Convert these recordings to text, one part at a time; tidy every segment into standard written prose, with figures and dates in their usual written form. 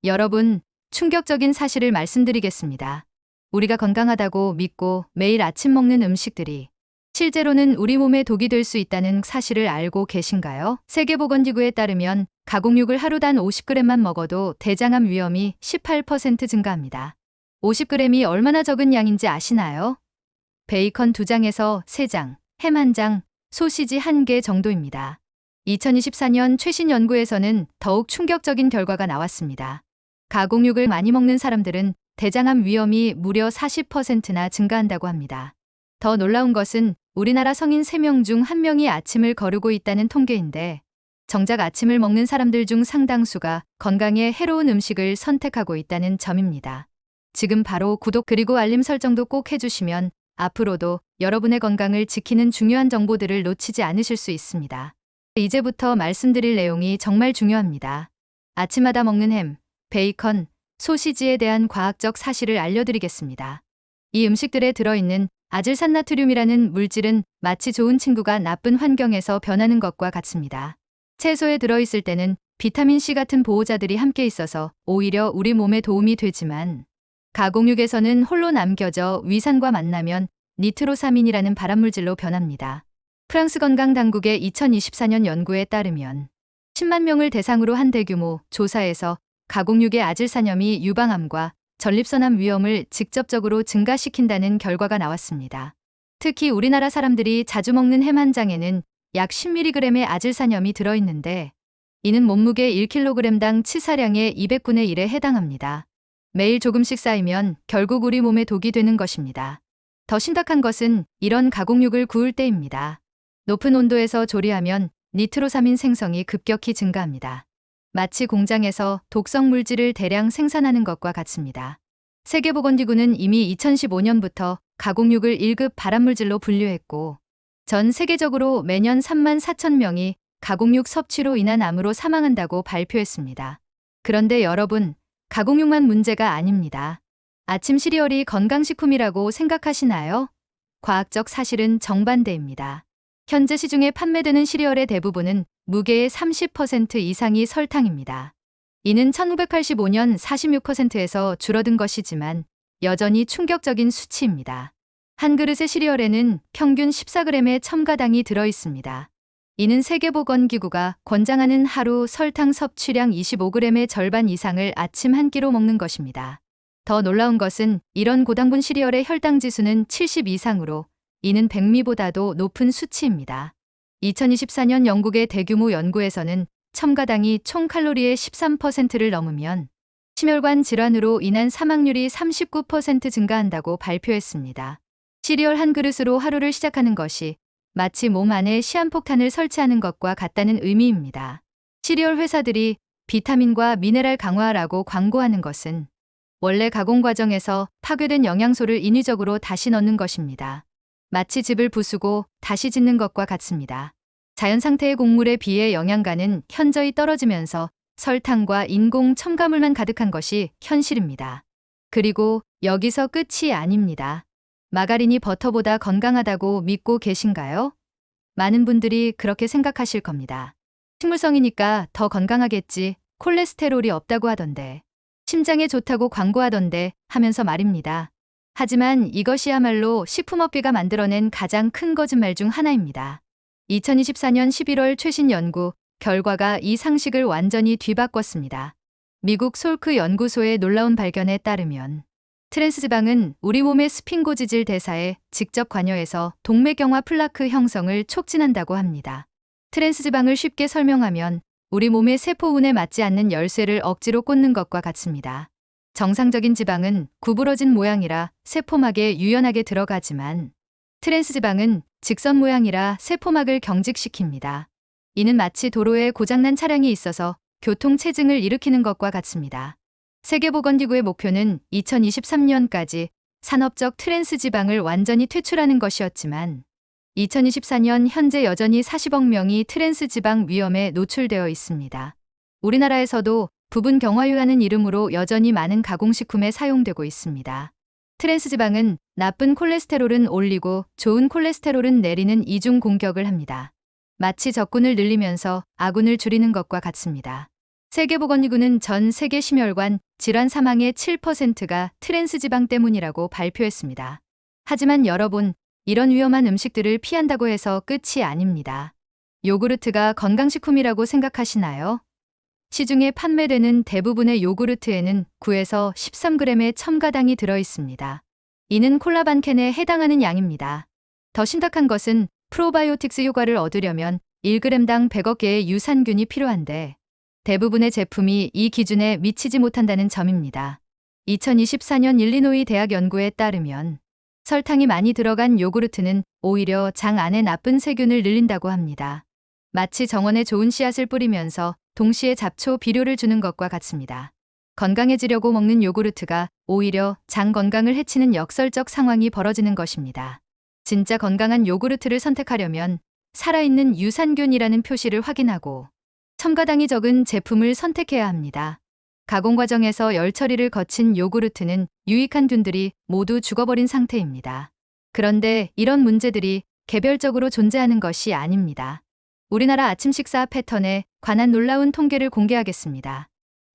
여러분, 충격적인 사실을 말씀드리겠습니다. 우리가 건강하다고 믿고 매일 아침 먹는 음식들이 실제로는 우리 몸에 독이 될 수 있다는 사실을 알고 계신가요? 세계보건기구에 따르면 가공육을 하루 단 50g만 먹어도 대장암 위험이 18% 증가합니다. 50g이 얼마나 적은 양인지 아시나요? 베이컨 2장에서 3장, 햄 1장, 소시지 1개 정도입니다. 2024년 최신 연구에서는 더욱 충격적인 결과가 나왔습니다. 가공육을 많이 먹는 사람들은 대장암 위험이 무려 40%나 증가한다고 합니다. 더 놀라운 것은 우리나라 성인 3명 중 1명이 아침을 거르고 있다는 통계인데, 정작 아침을 먹는 사람들 중 상당수가 건강에 해로운 음식을 선택하고 있다는 점입니다. 지금 바로 구독 그리고 알림 설정도 꼭 해주시면 앞으로도 여러분의 건강을 지키는 중요한 정보들을 놓치지 않으실 수 있습니다. 이제부터 말씀드릴 내용이 정말 중요합니다. 아침마다 먹는 햄, 베이컨, 소시지에 대한 과학적 사실을 알려드리겠습니다. 이 음식들에 들어있는 아질산나트륨이라는 물질은 마치 좋은 친구가 나쁜 환경에서 변하는 것과 같습니다. 채소에 들어있을 때는 비타민C 같은 보호자들이 함께 있어서 오히려 우리 몸에 도움이 되지만, 가공육에서는 홀로 남겨져 위산과 만나면 니트로사민이라는 발암물질로 변합니다. 프랑스 건강당국의 2024년 연구에 따르면 10만 명을 대상으로 한 대규모 조사에서 가공육의 아질산염이 유방암과 전립선암 위험을 직접적으로 증가시킨다는 결과가 나왔습니다. 특히 우리나라 사람들이 자주 먹는 햄 1장에는 약 10mg의 아질산염이 들어있는데, 이는 몸무게 1kg당 치사량의 200분의 1에 해당합니다. 매일 조금씩 쌓이면 결국 우리 몸에 독이 되는 것입니다. 더 심각한 것은 이런 가공육을 구울 때입니다. 높은 온도에서 조리하면 니트로사민 생성이 급격히 증가합니다. 마치 공장에서 독성 물질을 대량 생산하는 것과 같습니다. 세계보건기구는 이미 2015년부터 가공육을 1급 발암물질로 분류했고, 전 세계적으로 매년 3만 4천 명이 가공육 섭취로 인한 암으로 사망한다고 발표했습니다. 그런데 여러분, 가공육만 문제가 아닙니다. 아침 시리얼이 건강식품이라고 생각하시나요? 과학적 사실은 정반대입니다. 현재 시중에 판매되는 시리얼의 대부분은 무게의 30% 이상이 설탕입니다. 이는 1985년 46%에서 줄어든 것이지만 여전히 충격적인 수치입니다. 한 그릇의 시리얼에는 평균 14g의 첨가당이 들어있습니다. 이는 세계보건기구가 권장하는 하루 설탕 섭취량 25g의 절반 이상을 아침 한 끼로 먹는 것입니다. 더 놀라운 것은 이런 고당분 시리얼의 혈당 지수는 70 이상으로, 이는 백미보다도 높은 수치입니다. 2024년 영국의 대규모 연구에서는 첨가당이 총 칼로리의 13%를 넘으면 심혈관 질환으로 인한 사망률이 39% 증가한다고 발표했습니다. 시리얼 한 그릇으로 하루를 시작하는 것이 마치 몸 안에 시한폭탄을 설치하는 것과 같다는 의미입니다. 시리얼 회사들이 비타민과 미네랄 강화라고 광고하는 것은 원래 가공 과정에서 파괴된 영양소를 인위적으로 다시 넣는 것입니다. 마치 집을 부수고 다시 짓는 것과 같습니다. 자연 상태의 곡물에 비해 영양가는 현저히 떨어지면서 설탕과 인공 첨가물만 가득한 것이 현실입니다. 그리고 여기서 끝이 아닙니다. 마가린이 버터보다 건강하다고 믿고 계신가요? 많은 분들이 그렇게 생각하실 겁니다. 식물성이니까 더 건강하겠지, 콜레스테롤이 없다고 하던데, 심장에 좋다고 광고하던데 하면서 말입니다. 하지만 이것이야말로 식품업계가 만들어낸 가장 큰 거짓말 중 하나입니다. 2024년 11월 최신 연구 결과가 이 상식을 완전히 뒤바꿨습니다. 미국 솔크 연구소의 놀라운 발견에 따르면 트랜스지방은 우리 몸의 스핑고지질 대사에 직접 관여해서 동맥경화 플라크 형성을 촉진한다고 합니다. 트랜스지방을 쉽게 설명하면 우리 몸의 세포운에 맞지 않는 열쇠를 억지로 꽂는 것과 같습니다. 정상적인 지방은 구부러진 모양이라 세포막에 유연하게 들어가지만, 트랜스지방은 직선 모양이라 세포막을 경직시킵니다. 이는 마치 도로에 고장난 차량이 있어서 교통체증을 일으키는 것과 같습니다. 세계보건기구의 목표는 2023년까지 산업적 트랜스지방을 완전히 퇴출하는 것이었지만, 2024년 현재 여전히 40억 명이 트랜스지방 위험에 노출되어 있습니다. 우리나라에서도 부분 경화유라는 이름으로 여전히 많은 가공식품에 사용되고 있습니다. 트랜스지방은 나쁜 콜레스테롤은 올리고 좋은 콜레스테롤은 내리는 이중 공격을 합니다. 마치 적군을 늘리면서 아군을 줄이는 것과 같습니다. 세계보건기구는 전 세계 심혈관 질환 사망의 7%가 트랜스 지방 때문이라고 발표했습니다. 하지만 여러분, 이런 위험한 음식들을 피한다고 해서 끝이 아닙니다. 요구르트가 건강식품이라고 생각하시나요? 시중에 판매되는 대부분의 요구르트에는 9에서 13g의 첨가당이 들어있습니다. 이는 콜라 반 캔에 해당하는 양입니다. 더 심각한 것은 프로바이오틱스 효과를 얻으려면 1g당 100억 개의 유산균이 필요한데 대부분의 제품이 이 기준에 미치지 못한다는 점입니다. 2024년 일리노이 대학 연구에 따르면 설탕이 많이 들어간 요구르트는 오히려 장 안에 나쁜 세균을 늘린다고 합니다. 마치 정원에 좋은 씨앗을 뿌리면서 동시에 잡초 비료를 주는 것과 같습니다. 건강해지려고 먹는 요구르트가 오히려 장 건강을 해치는 역설적 상황이 벌어지는 것입니다. 진짜 건강한 요구르트를 선택하려면 살아있는 유산균이라는 표시를 확인하고 첨가당이 적은 제품을 선택해야 합니다. 가공 과정에서 열 처리를 거친 요구르트는 유익한 균들이 모두 죽어버린 상태입니다. 그런데 이런 문제들이 개별적으로 존재하는 것이 아닙니다. 우리나라 아침 식사 패턴에 관한 놀라운 통계를 공개하겠습니다.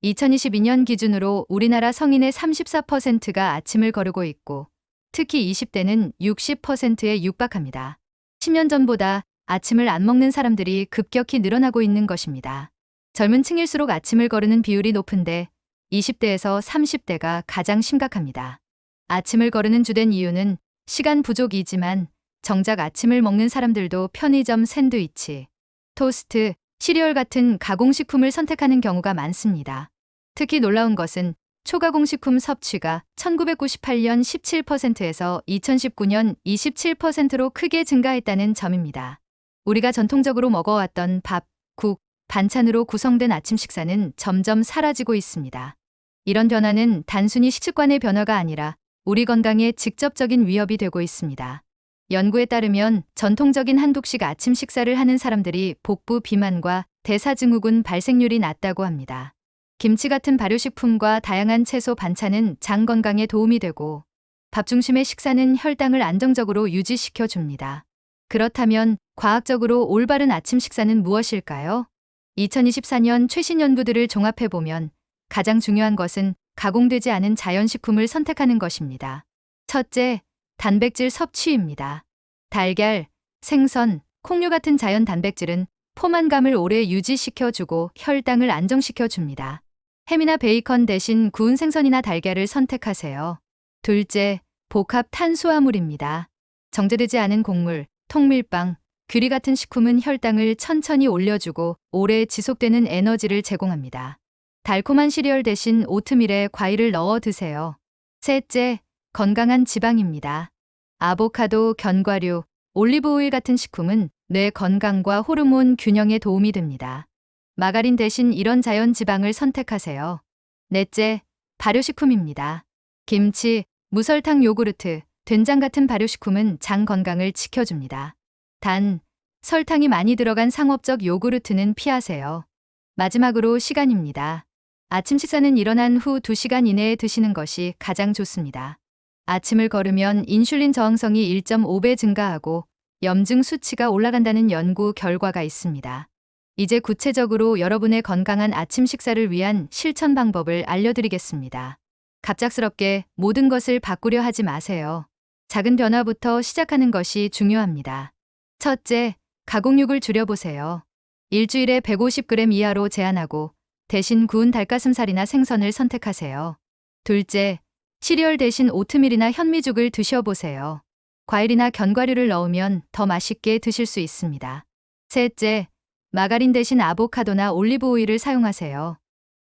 2022년 기준으로 우리나라 성인의 34%가 아침을 거르고 있고 특히 20대는 60%에 육박합니다. 10년 전보다 아침을 안 먹는 사람들이 급격히 늘어나고 있는 것입니다. 젊은 층일수록 아침을 거르는 비율이 높은데 20대에서 30대가 가장 심각합니다. 아침을 거르는 주된 이유는 시간 부족이지만 정작 아침을 먹는 사람들도 편의점 샌드위치, 토스트, 시리얼 같은 가공식품을 선택하는 경우가 많습니다. 특히 놀라운 것은 초가공식품 섭취가 1998년 17%에서 2019년 27%로 크게 증가했다는 점입니다. 우리가 전통적으로 먹어왔던 밥, 국, 반찬으로 구성된 아침 식사는 점점 사라지고 있습니다. 이런 변화는 단순히 식습관의 변화가 아니라 우리 건강에 직접적인 위협이 되고 있습니다. 연구에 따르면 전통적인 한국식 아침 식사를 하는 사람들이 복부 비만과 대사증후군 발생률이 낮다고 합니다. 김치 같은 발효식품과 다양한 채소 반찬은 장 건강에 도움이 되고 밥 중심의 식사는 혈당을 안정적으로 유지시켜 줍니다. 그렇다면 과학적으로 올바른 아침 식사는 무엇일까요? 2024년 최신 연구들을 종합해보면 가장 중요한 것은 가공되지 않은 자연식품을 선택하는 것입니다. 첫째, 단백질 섭취입니다. 달걀, 생선, 콩류 같은 자연 단백질은 포만감을 오래 유지시켜주고 혈당을 안정시켜줍니다. 햄이나 베이컨 대신 구운 생선이나 달걀을 선택하세요. 둘째, 복합 탄수화물입니다. 정제되지 않은 곡물, 통밀빵, 귀리 같은 식품은 혈당을 천천히 올려주고 오래 지속되는 에너지를 제공합니다. 달콤한 시리얼 대신 오트밀에 과일을 넣어 드세요. 셋째, 건강한 지방입니다. 아보카도, 견과류, 올리브오일 같은 식품은 뇌 건강과 호르몬 균형에 도움이 됩니다. 마가린 대신 이런 자연 지방을 선택하세요. 넷째, 발효식품입니다. 김치, 무설탕 요구르트, 된장 같은 발효식품은 장 건강을 지켜줍니다. 단, 설탕이 많이 들어간 상업적 요구르트는 피하세요. 마지막으로 시간입니다. 아침 식사는 일어난 후 2시간 이내에 드시는 것이 가장 좋습니다. 아침을 거르면 인슐린 저항성이 1.5배 증가하고 염증 수치가 올라간다는 연구 결과가 있습니다. 이제 구체적으로 여러분의 건강한 아침 식사를 위한 실천 방법을 알려드리겠습니다. 갑작스럽게 모든 것을 바꾸려 하지 마세요. 작은 변화부터 시작하는 것이 중요합니다. 첫째, 가공육을 줄여보세요. 일주일에 150g 이하로 제한하고 대신 구운 닭가슴살이나 생선을 선택하세요. 둘째, 시리얼 대신 오트밀이나 현미죽을 드셔보세요. 과일이나 견과류를 넣으면 더 맛있게 드실 수 있습니다. 셋째, 마가린 대신 아보카도나 올리브 오일을 사용하세요.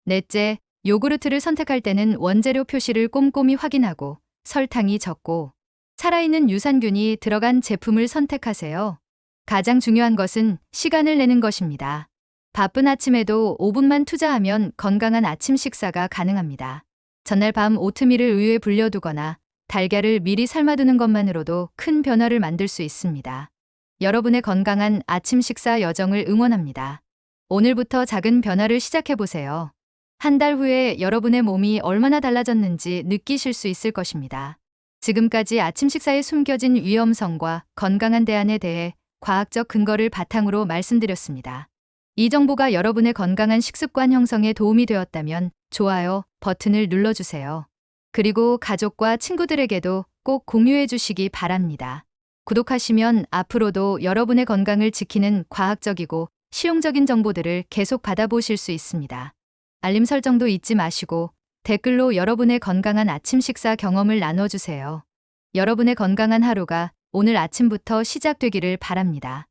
넷째, 요구르트를 선택할 때는 원재료 표시를 꼼꼼히 확인하고 설탕이 적고 살아있는 유산균이 들어간 제품을 선택하세요. 가장 중요한 것은 시간을 내는 것입니다. 바쁜 아침에도 5분만 투자하면 건강한 아침 식사가 가능합니다. 전날 밤 오트밀을 우유에 불려두거나 달걀을 미리 삶아두는 것만으로도 큰 변화를 만들 수 있습니다. 여러분의 건강한 아침 식사 여정을 응원합니다. 오늘부터 작은 변화를 시작해보세요. 한 달 후에 여러분의 몸이 얼마나 달라졌는지 느끼실 수 있을 것입니다. 지금까지 아침 식사에 숨겨진 위험성과 건강한 대안에 대해 과학적 근거를 바탕으로 말씀드렸습니다. 이 정보가 여러분의 건강한 식습관 형성에 도움이 되었다면 좋아요 버튼을 눌러주세요. 그리고 가족과 친구들에게도 꼭 공유해 주시기 바랍니다. 구독하시면 앞으로도 여러분의 건강을 지키는 과학적이고 실용적인 정보들을 계속 받아보실 수 있습니다. 알림 설정도 잊지 마시고 댓글로 여러분의 건강한 아침 식사 경험을 나눠주세요. 여러분의 건강한 하루가 오늘 아침부터 시작되기를 바랍니다.